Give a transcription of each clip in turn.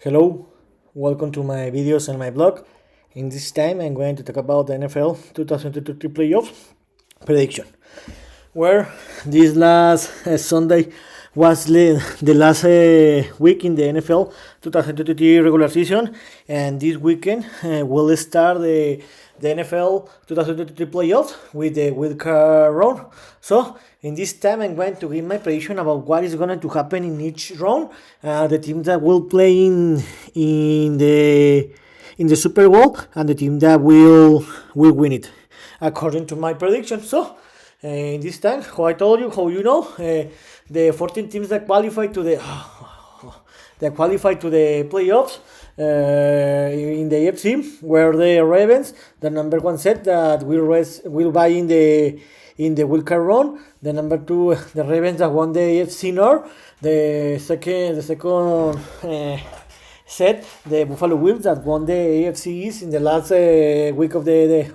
Hello, welcome to my videos and my blog. In this time I'm going to talk about the NFL 2023 playoff prediction, where this last Sunday was the last week in the NFL 2023 regular season, and this weekend will start the NFL 2023 playoffs with the Wildcard Round. So in this time I'm going to give my prediction about what is going to happen in each round, the teams that will play in the Super Bowl, and the team that will win it according to my prediction. So in this time, how I told you, how you know, the 14 teams that qualify to the playoffs in the AFC were the Ravens, the number one set that will buy in the wildcard round. The number two, the Ravens that won the AFC North. The second set, the Buffalo Bills that won the AFC East in the last week of the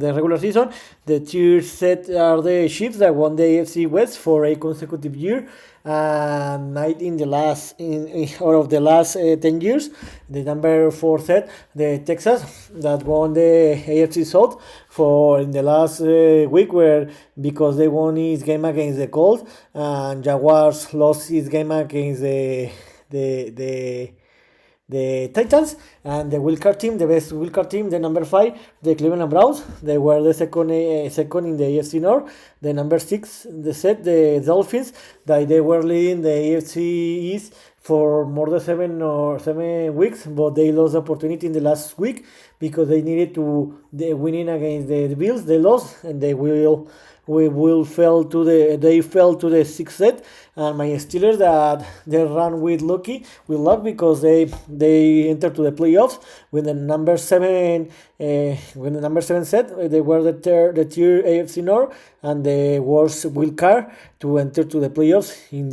regular season. The third set are the Chiefs that won the AFC West for a consecutive year and night in the last out of the last 10 years. The number 4 set, the Texas that won the AFC South for in the last week, where because they won his game against the Colts and Jaguars lost his game against the Titans. And the wildcard team, the best wildcard team, the number 5, the Cleveland Browns. They were the second in the AFC North. The number 6, the Dolphins, that they were leading the AFC East for more than 7 weeks, but they lost the opportunity in the last week because they needed to winning against the Bills. They lost, and they fell to the sixth set. And my Steelers, that they ran with luck, because they entered to the playoffs with the number 7 set. They were the third AFC North and the worst wild card to enter to the playoffs in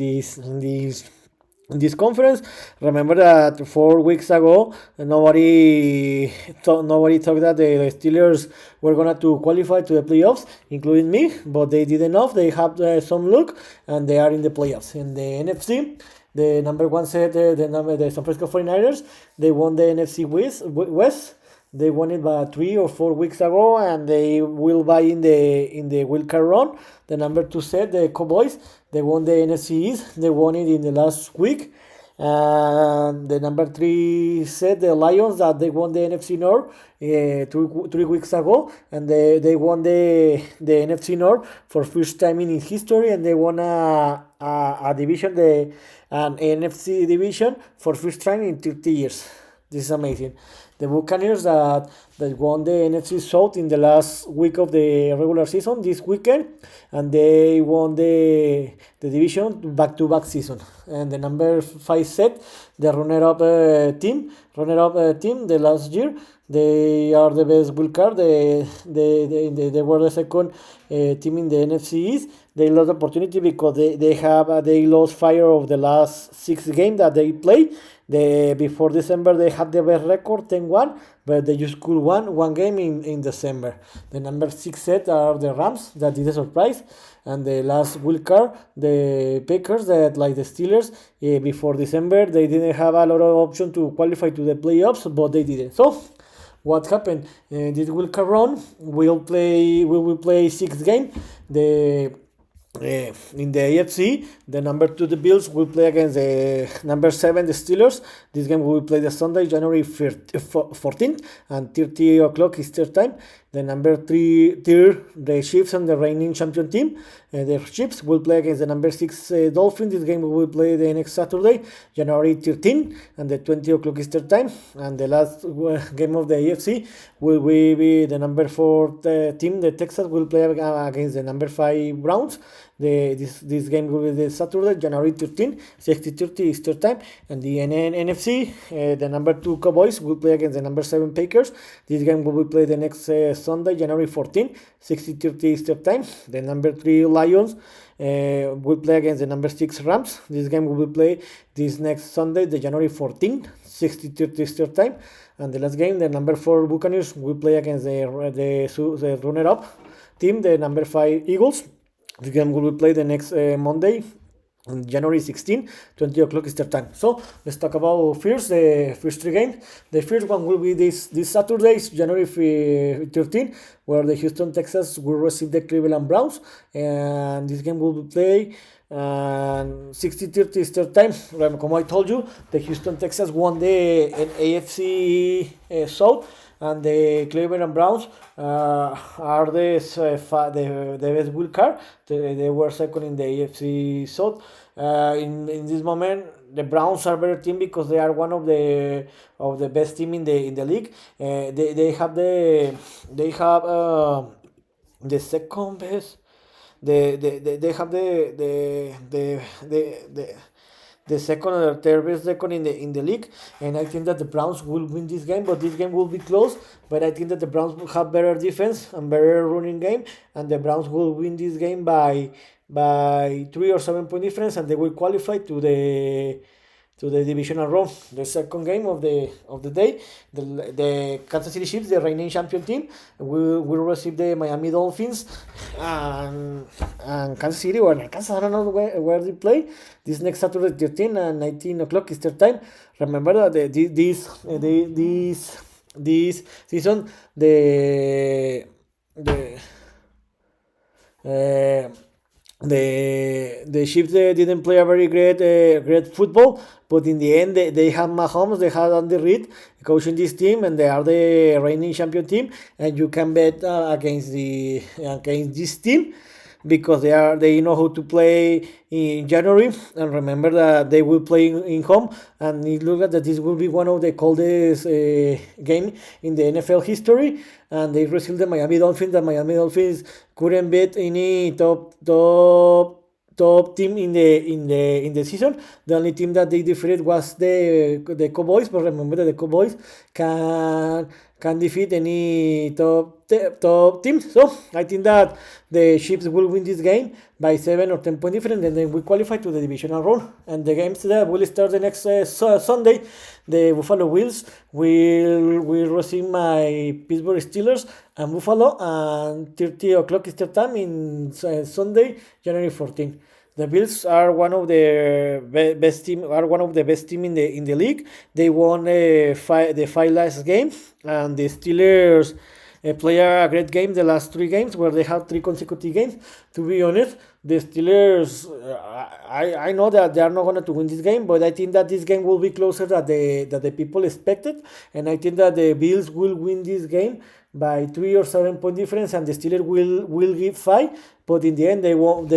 this conference. Remember that 4 weeks ago, nobody thought that the Steelers were going to qualify to the playoffs, including me, but they did enough. They have some luck, and they are in the playoffs. In the NFC, the number 1 set, the San Francisco 49ers, they won the NFC West. They won it by 3 or 4 weeks ago, and they will buy in the wildcard round. The number 2 set, the Cowboys, they won the NFC East. They won it in the last week. And the number 3 set, the Lions, that they won the NFC North 3 weeks ago, and they won the NFC North for first time in history, and they won a division, an NFC division, for first time in 30 years. This is amazing. The Buccaneers that won the NFC South in the last week of the regular season this weekend, and they won the division back-to-back season. And the number 5 set, the runner-up team, the last year, they are the best wild card. They were the second team in the NFC East. They lost opportunity because they lost 5 of the last 6 games that they played. Before December, they had the best record, 10-1, but they just could win one game in December. The number 6 set are the Rams, that did a surprise, and the last wild card, the Packers, that like the Steelers, before December, they didn't have a lot of options to qualify to the playoffs, but they didn't. So what happened? This wild card round, we will play 6 games. In the AFC, the number 2, the Bills, will play against the number 7, the Steelers. This game will play the Sunday, January 14th, and 30 o'clock Eastern time. The number 3, the Chiefs, and the reigning champion team. The Chiefs will play against the number 6 Dolphins. This game will play the next Saturday, January 13th, and the 20 o'clock Eastern time. And the last game of the AFC will be the number 4 team, the Texans, will play against the number 5 Browns. This game will be the Saturday, January 13, 6:30 Eastern time. And the NFC, the number 2 Cowboys will play against the number 7 Packers. This game will be played the next Sunday, January 14, 6:30 Eastern time. The number 3 Lions will play against the number 6 Rams. This game will be played this next Sunday, the January 14, 6:30 Eastern time. And the last game, the number 4 Buccaneers will play against the runner-up team, the number 5 Eagles. The game will be played the next Monday, on January 16, 20 o'clock Eastern time. So let's talk about the first three games. The first one will be this Saturday, January 13, where the Houston Texans will receive the Cleveland Browns, and this game will be played 60:30 Eastern time. Como I told you, the Houston Texans won the AFC South, and the Cleveland Browns are the best wild card. They were second in the AFC South. In this moment, the Browns are better team because they are one of the best team in the league. They have the second best. They have the second or third best second in the league, and I think that the Browns will win this game, but this game will be close. But I think that the Browns will have better defense and better running game, and the Browns will win this game by 3 or 7 point difference, and they will qualify to the Divisional Round. The second game of the day, the Kansas City Chiefs, the reigning champion team, will receive the Miami Dolphins, and Kansas City or Kansas, I don't know where they play this next Saturday 13 and 19 o'clock Eastern time. Remember that this season the Chiefs didn't play a very great football, but in the end they had Mahomes, they had Andy Reid coaching this team, and they are the reigning champion team, and you can bet against this team because they know how to play in January. And remember that they will play in home, and it looks like that this will be one of the coldest game in the NFL history, and they received the Miami Dolphins. The Miami Dolphins couldn't beat any top team in the season. The only team that they defeated was the Cowboys, but remember that the Cowboys can defeat any top team. So I think that the Chiefs will win this game by 7 or 10 point difference, and then we qualify to the Divisional Round. And the games that will start the next Sunday. The Buffalo Bills will receive my Pittsburgh Steelers and Buffalo, and 30 o'clock Eastern time in Sunday, January 14. The Bills are one of the best team. Are one of the best team in the league. They won the five last games, and the Steelers play a great game the last 3 games, where they have 3 consecutive games. To be honest, the Steelers, I know that they are not going to win this game, but I think that this game will be closer than the people expected, and I think that the Bills will win this game by 3 or 7 point difference, and the Steelers will give 5. But in the end, they won't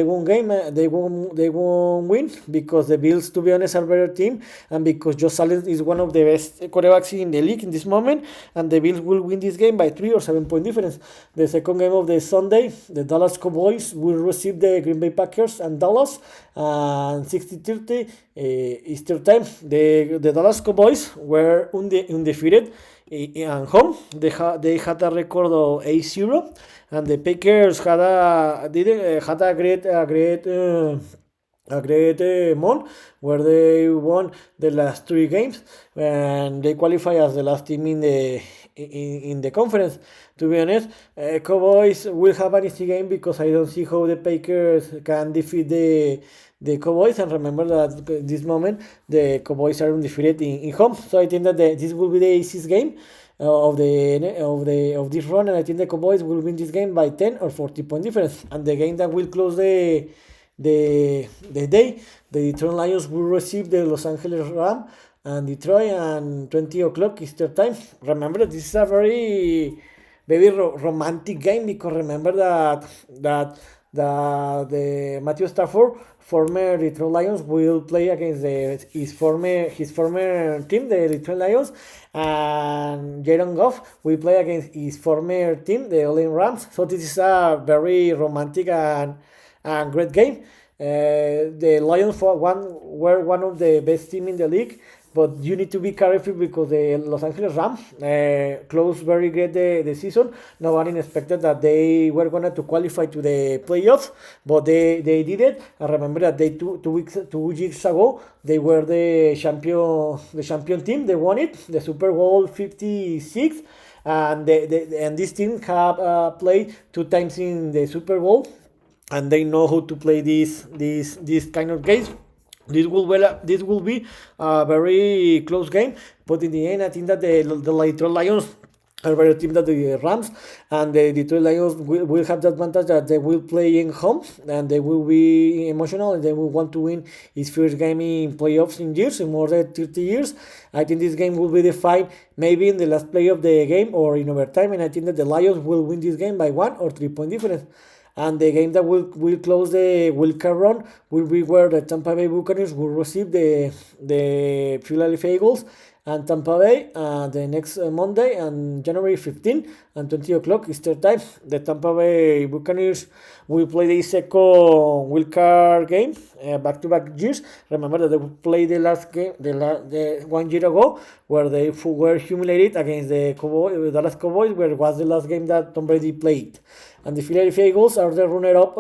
win, because the Bills, to be honest, are a better team, and because Josh Allen is one of the best quarterbacks in the league in this moment, and the Bills will win this game by 3 or 7 point difference. The second game of the Sunday, the Dallas Cowboys will receive the Green Bay Packers and Dallas, and 60:30 Eastern time. The Dallas Cowboys were undefeated at home. They had a record of 8-0, and the Packers had a great month, where they won the last 3 games, and they qualify as the last team in the conference. To be honest, Cowboys will have an easy game, because I don't see how the Packers can defeat the Cowboys. And remember that at this moment the Cowboys are undefeated in home, so I think that this will be the easiest game of this run, and I think the Cowboys will win this game by 10 or 40 point difference. And the game that will close the day, the Detroit Lions will receive the Los Angeles Rams and Detroit, and 20 o'clock Eastern time. Remember that this is a very romantic game, because remember that the Matthew Stafford, former Detroit Lions, will play against his former team, the Detroit Lions, and Jared Goff will play against his former team, the LA Rams. So this is a very romantic and great game. The Lions were one of the best team in the league, but you need to be careful, because the Los Angeles Rams closed very great the season. Nobody expected that they were going to qualify to the playoffs, but they did it. I remember that they two weeks ago, they were the champion team. They won it, the SuperBowl LVIII, and this team have played 2 times in the Super Bowl. and they know how to play this kind of games. This will be a very close game, but in the end, I think that the Detroit Lions are better team than the Rams, and the Detroit Lions will have the advantage that they will play in home, and they will be emotional, and they will want to win his first game in playoffs in years, in more than 30 years. I think this game will be defined maybe in the last play of the game or in overtime, and I think that the Lions will win this game by 1 or 3 point difference. And the game that will close the Wildcard Round will be where the Tampa Bay Buccaneers will receive the Philadelphia Eagles and Tampa Bay the next Monday and January 15 and 20 o'clock Eastern time. The Tampa Bay Buccaneers will play the second wildcard game back-to-back years. Remember that they played the last game the 1 year ago where they were humiliated against the Dallas Cowboys, where was the last game that Tom Brady played. And the Philadelphia Eagles are the runner-up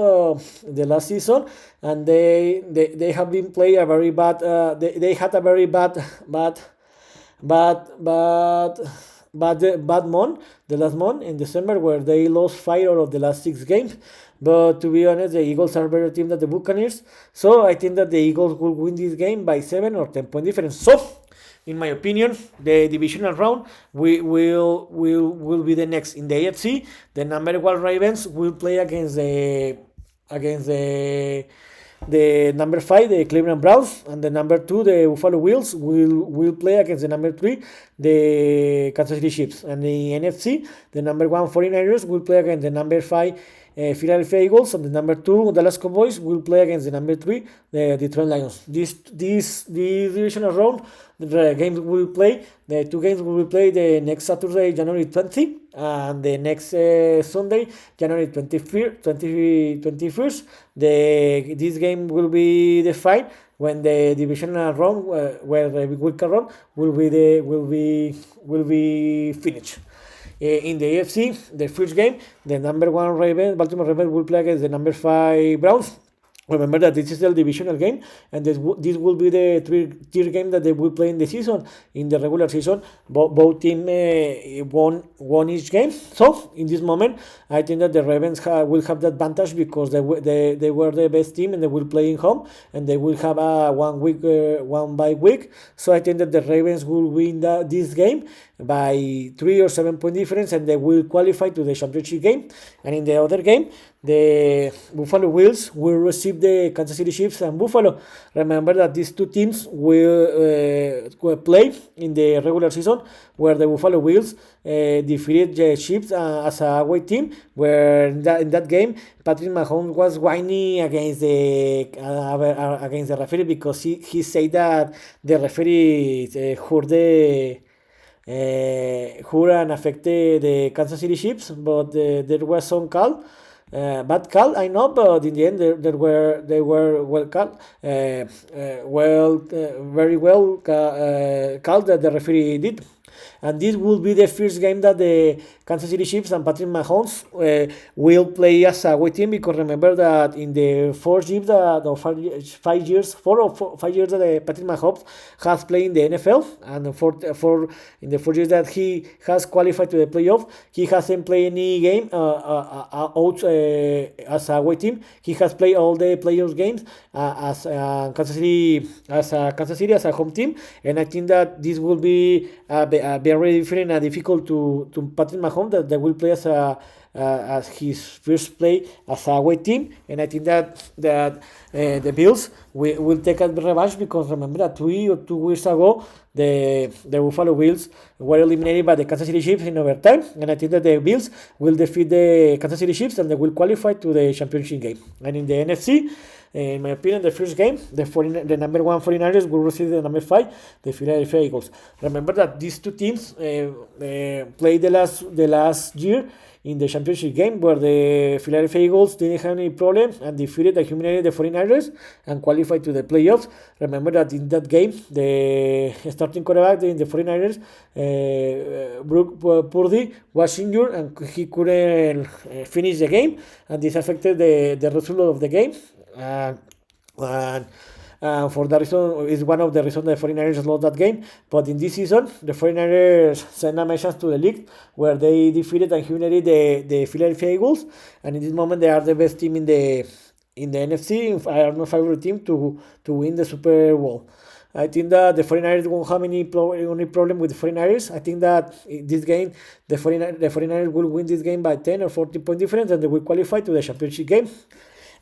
the last season, and they have been playing a very bad. They had a very bad month, the last month in December, where they lost 5 out of the last 6 games. But to be honest, the Eagles are a better team than the Buccaneers, so I think that the Eagles will win this game by 7 or 10 point difference. So, in my opinion, the divisional round will be the next in the AFC. The number 1 Ravens will play against the number 5, the Cleveland Browns, and the number 2, the Buffalo Bills, will play against the number 3, the Kansas City Chiefs. And the NFC, the number 1 49ers will play against the number 5, Philadelphia Eagles, and the number 2, Dallas Cowboys, will play against the number 3, the Detroit Lions. This divisional round, the games will play. The 2 games will be played the next Saturday, January 20, and the next Sunday, January 21st. This game will be defined when the divisional round, where the wildcard round will be finished. In the AFC, the first game, the number 1 Baltimore Ravens will play against the number 5 Browns. Remember that this is the divisional game, and this will be the third game that they will play in the season. In the regular season, both teams won each game. So in this moment, I think that the Ravens will have the advantage because they were the best team, and they will play in home, and they will have a 1 bye week. So I think that the Ravens will win this game by 3 or 7 point difference, and they will qualify to the championship game. And in the other game, the Buffalo Bills will receive the Kansas City Chiefs and Buffalo. Remember that these 2 teams will play in the regular season, where the Buffalo Bills defeated the Chiefs as a away team, where in that game, Patrick Mahomes was whining against the referee because he said that the referee hurt and affected the Kansas City Chiefs, but there was some call. Bad call, I know, but in the end, they were well called, very well called that the referee did. And this will be the first game that the Kansas City Chiefs and Patrick Mahomes will play as a away team, because remember that in the 4 years that Patrick Mahomes has played in the NFL, and in the 4 years that he has qualified to the playoff, he hasn't played any game out as a away team. He has played all the playoff games as Kansas City as a home team, and I think that this will be very different and difficult to Patrick Mahomes, that they will play as his first play as a away team. And I think that the Bills will take a revenge, because remember that 3 or 2 weeks ago, the Buffalo Bills were eliminated by the Kansas City Chiefs in overtime, and I think that the Bills will defeat the Kansas City Chiefs, and they will qualify to the championship game. And in the NFC, in my opinion, the first game, the number 1 49ers will receive the number 5, the Philadelphia Eagles. Remember that these 2 teams played the last year in the championship game, where the Philadelphia Eagles didn't have any problem and defeated and humiliated the 49ers and qualified to the playoffs. Remember that in that game, the starting quarterback in the 49ers, Brock Purdy, was injured and he couldn't finish the game, and this affected the result of the game. For that reason, is one of the reasons the 49ers lost that game. But in this season, the 49ers sent a message to the league where they defeated and humiliated the Philadelphia Eagles, and in this moment they are the best team in the NFC. I are my favorite team to win the Super Bowl. I think that the 49ers won't have any problem with the 49ers. I think that in this game, the 49ers will win this game by 10 or 14 point difference, and they will qualify to the championship game.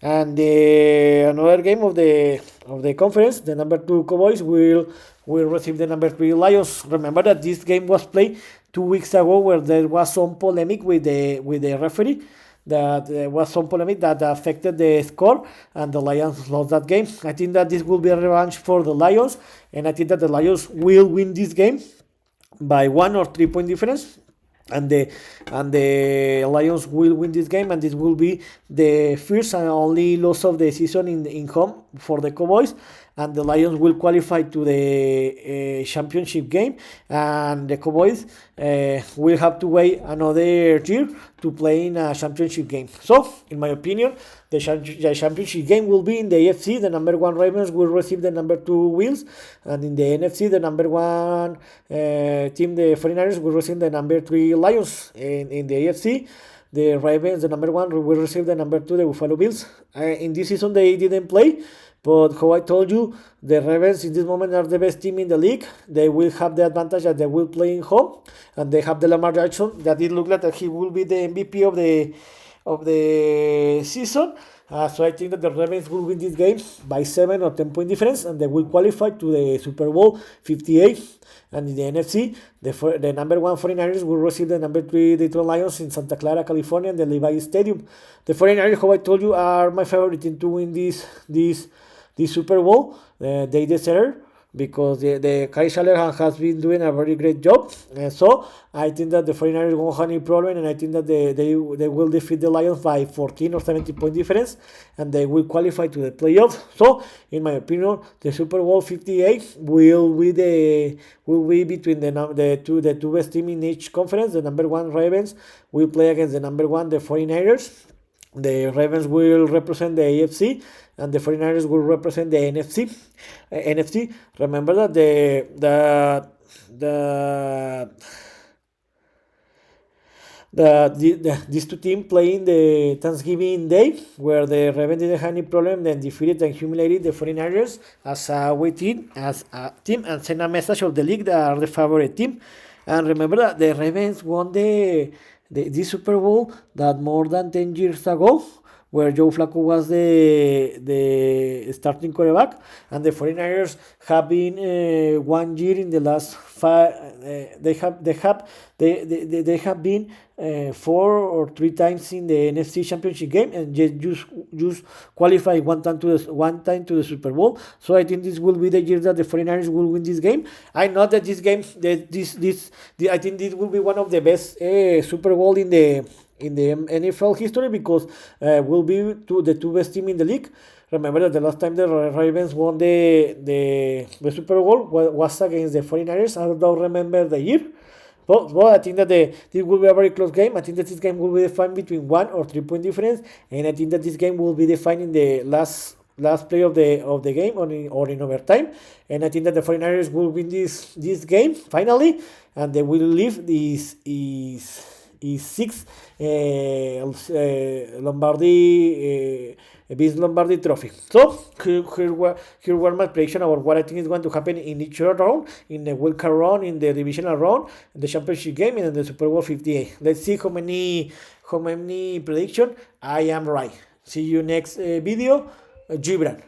And another game of the conference, the number 2 Cowboys will receive the number 3 Lions. Remember that this game was played 2 weeks ago, where there was some polemic with the referee. That was some polemic that affected the score, and the Lions lost that game. I think that this will be a revanche for the Lions, and I think that the Lions will win this game by 1 or 3 point difference, and the Lions will win this game, and this will be the first and only loss of the season in home for the Cowboys, and the Lions will qualify to the championship game, and the Cowboys will have to wait another year to play in a championship game. So, in my opinion, the championship game will be in the AFC. The number 1 Ravens will receive the number 2 Bills, and in the NFC, the number 1 team, the 49ers, will receive the number 3 Lions. In the AFC, the Ravens, the number 1, will receive the number 2, the Buffalo Bills. In this season, they didn't play, but how I told you, the Ravens in this moment are the best team in the league. They will have the advantage that they will play in home, and they have the Lamar Jackson, that it looks like that he will be the MVP of the season. So I think that the Ravens will win this game by 7 or 10 point difference, and they will qualify to the Super Bowl 58. And in the NFC, the number 1 49ers will receive the number 3 Detroit Lions in Santa Clara, California, in the Levi Stadium. The 49ers, how I told you, are my favorite team to win this Super Bowl. They deserve, because the Kyle Shanahan has been doing a very great job. So I think that the 49ers won't have any problem, and I think that they will defeat the Lions by 14 or 17 point difference, and they will qualify to the playoffs. So in my opinion, the Super Bowl 58 will be between the two best team in each conference. The number 1 Ravens will play against the number 1 the 49ers. The Ravens will represent the AFC, and the 49ers will represent the NFC. Remember that these two teams play in the Thanksgiving Day, where the Ravens didn't have any problem, then defeated and humiliated the 49ers as a team, and sent a message of the league that are the favorite team. And remember that the Ravens won this Super Bowl that more than 10 years ago, where Joe Flacco was the starting quarterback, and the 49ers have been 1 year in the last 5. They have been 4 or 3 times in the NFC Championship game, and just qualify one time to the Super Bowl. So I think this will be the year that the 49ers will win this game. I know that this game, I think this will be one of the best Super Bowl in the NFL history, because will be the two best team in the league. Remember that the last time the Ravens won the Super Bowl was against the 49ers. I don't remember the year. But I think that this will be a very close game. I think that this game will be defined between 1 or 3 point difference, and I think that this game will be defined in the last play of the game or in overtime. And I think that the 49ers will win this game finally, and they will leave this is 6 Lombardi trophy. So here were my prediction about what I think is going to happen in each round, in the Wildcard Round, in the Divisional Round, the championship game, and in the Super Bowl 58. Let's see how many prediction I am right. See you next video. Gibran.